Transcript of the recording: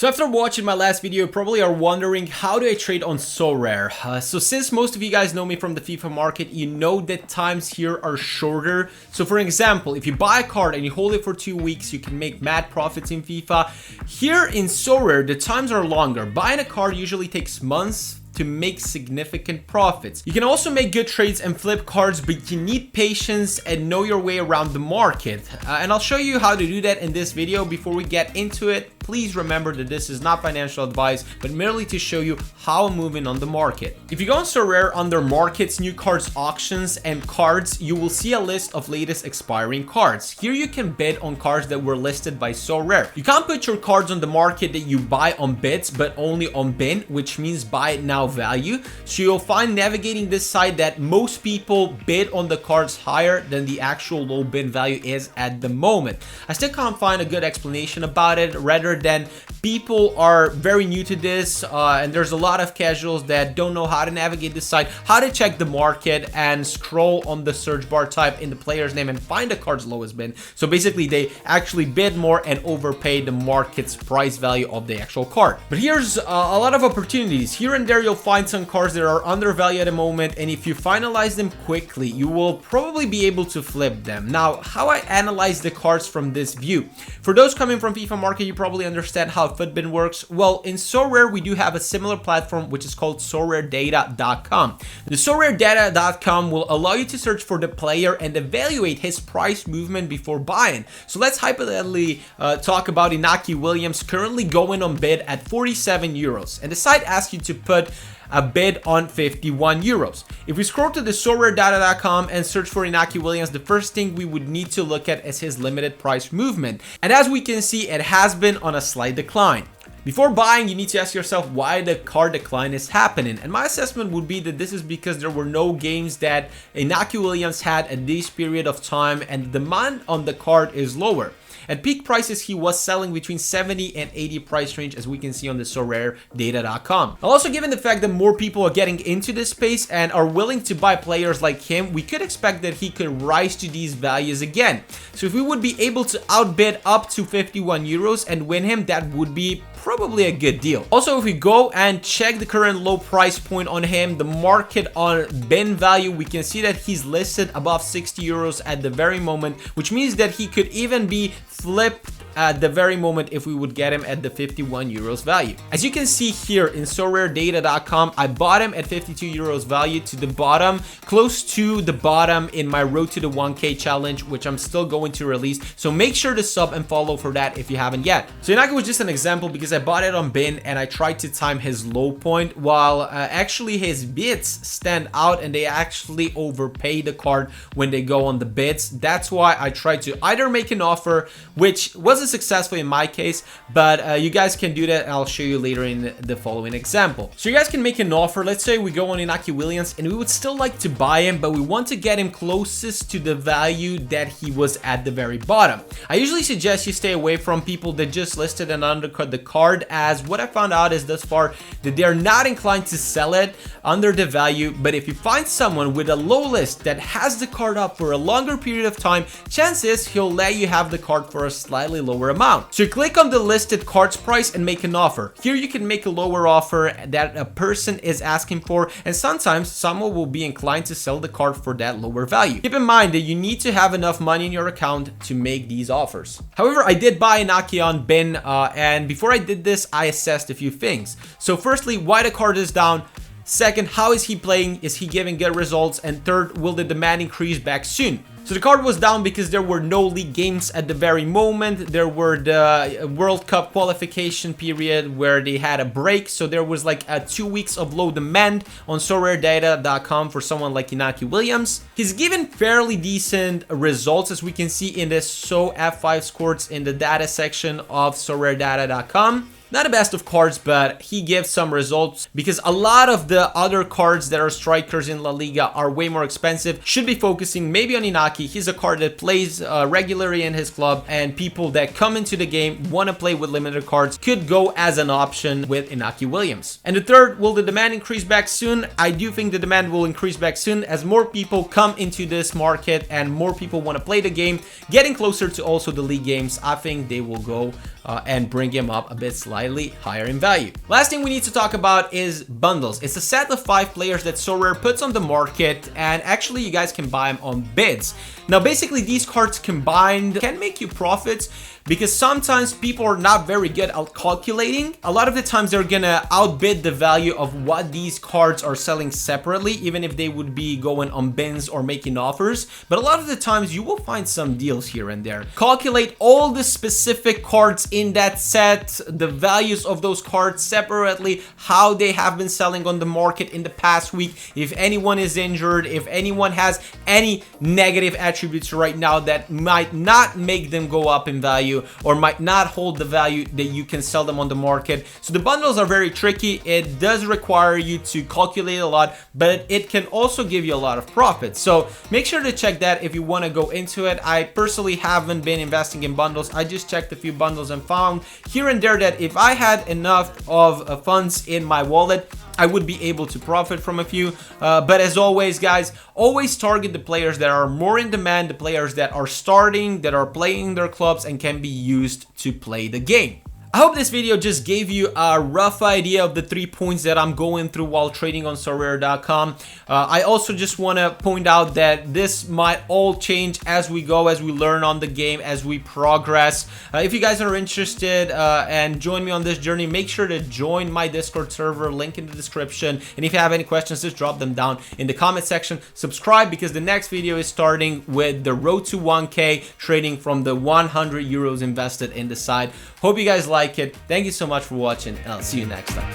So after watching my last video, you probably are wondering, how do I trade on Sorare? So since most of you guys know me from the FIFA market, you know that times here are shorter. So for example, if you buy a card and you hold it for 2 weeks, you can make mad profits in FIFA. Here in Sorare, the times are longer. Buying a card usually takes months to make significant profits. You can also make good trades and flip cards, but you need patience and know your way around the market. And I'll show you how to do that in this video. Before we get into it, please remember that this is not financial advice, but merely to show you how I'm moving on the market. If you go on Sorare under markets, new cards, auctions, and cards, you will see a list of latest expiring cards. Here you can bid on cards that were listed by Sorare. You can't put your cards on the market that you buy on bids, but only on bin, which means buy it now value. So you'll find navigating this site that most people bid on the cards higher than the actual low bid value is at the moment. I still can't find a good explanation about it, rather than people are very new to this and there's a lot of casuals that don't know how to navigate this site, how to check the market and scroll on the search bar, type in the player's name and find the card's lowest bid. So basically they actually bid more and overpay the market's price value of the actual card. But here's a lot of opportunities. Here and there you'll find some cards that are undervalued at the moment, and if you finalize them quickly, you will probably be able to flip them. Now, how I analyze the cards from this view. For those coming from FIFA market, you probably understand how Footbin works. Well, in Sorare, we do have a similar platform, which is called SorareData.com. The SorareData.com will allow you to search for the player and evaluate his price movement before buying. So let's hypothetically talk about Inaki Williams, currently going on bid at 47 euros. And the site asks you to put a bid on 51 euros. If we scroll to the SorareData.com and search for Inaki Williams, the first thing we would need to look at is his limited price movement. And as we can see, it has been on a slight decline. Before buying, you need to ask yourself why the card decline is happening. And my assessment would be that this is because there were no games that Inaki Williams had at this period of time, and the demand on the card is lower. At peak prices, he was selling between 70 and 80 price range, as we can see on the SorareData.com. Also, given the fact that more people are getting into this space and are willing to buy players like him, we could expect that he could rise to these values again. So if we would be able to outbid up to 51 euros and win him, that would be probably a good deal. Also, if we go and check the current low price point on him, the market on bin value, we can see that he's listed above 60 euros at the very moment, which means that he could even be flipped at the very moment if we would get him at the 51 euros value. As you can see here in SorareData.com, I bought him at 52 euros value, to the bottom, close to the bottom in my road to the 1K challenge, which I'm still going to release. So make sure to sub and follow for that if you haven't yet. So Inaki was just an example because I bought it on bin and I tried to time his low point, while actually his bids stand out and they actually overpay the card when they go on the bids. That's why I tried to either make an offer, which wasn't successful in my case, but you guys can do that and I'll show you later in the following example. So you guys can make an offer. Let's say we go on Inaki Williams and we would still like to buy him, but we want to get him closest to the value that he was at the very bottom. I usually suggest you stay away from people that just listed and undercut the card, as what I found out is thus far that they're not inclined to sell it under the value. But if you find someone with a low list that has the card up for a longer period of time, chances he'll let you have the card for a slightly lower amount. So you click on the listed card's price and make an offer. Here you can make a lower offer that a person is asking for, and sometimes someone will be inclined to sell the card for that lower value. Keep in mind that you need to have enough money in your account to make these offers. However, I did buy Inaki on bin, and before I did this, I assessed a few things. So firstly, why the card is down. Second, how is he playing? Is he giving good results? And third, will the demand increase back soon? So the card was down because there were no league games at the very moment. There were the World Cup qualification period where they had a break. So there was like 2 weeks of low demand on SorareData.com for someone like Inaki Williams. He's given fairly decent results, as we can see in this F5 scores in the data section of SorareData.com. Not the best of cards, but he gives some results because a lot of the other cards that are strikers in La Liga are way more expensive. Should be focusing maybe on Inaki. He's a card that plays regularly in his club, and people that come into the game want to play with limited cards could go as an option with Inaki Williams. And the third, will the demand increase back soon? I do think the demand will increase back soon as more people come into this market and more people want to play the game. Getting closer to also the league games, I think they will go and bring him up a bit slightly higher in value. Last thing we need to talk about is bundles. It's a set of 5 players that Sorare puts on the market, and actually you guys can buy them on bids. Now basically these cards combined can make you profits, because sometimes people are not very good at calculating. A lot of the times they're gonna outbid the value of what these cards are selling separately, even if they would be going on bins or making offers. But a lot of the times you will find some deals here and there. Calculate all the specific cards in that set, the values of those cards separately, how they have been selling on the market in the past week, if anyone is injured, if anyone has any negative attributes right now that might not make them go up in value, or might not hold the value that you can sell them on the market. So the bundles are very tricky. It does require you to calculate a lot, but it can also give you a lot of profit. So make sure to check that if you want to go into it. I personally haven't been investing in bundles. I just checked a few bundles and found here and there that if I had enough of funds in my wallet, I would be able to profit from a few. But as always, guys, always target the players that are more in demand, the players that are starting, that are playing their clubs and can be used to play the game. I hope this video just gave you a rough idea of the 3 points that I'm going through while trading on Sorare.com. I also just want to point out that this might all change as we go, as we learn on the game, as we progress. If you guys are interested and join me on this journey, make sure to join my Discord server, link in the description. And if you have any questions, just drop them down in the comment section. Subscribe, because the next video is starting with the road to 1K, trading from the 100 euros invested in the side. Hope you guys like it. Thank you so much for watching, and I'll see you next time.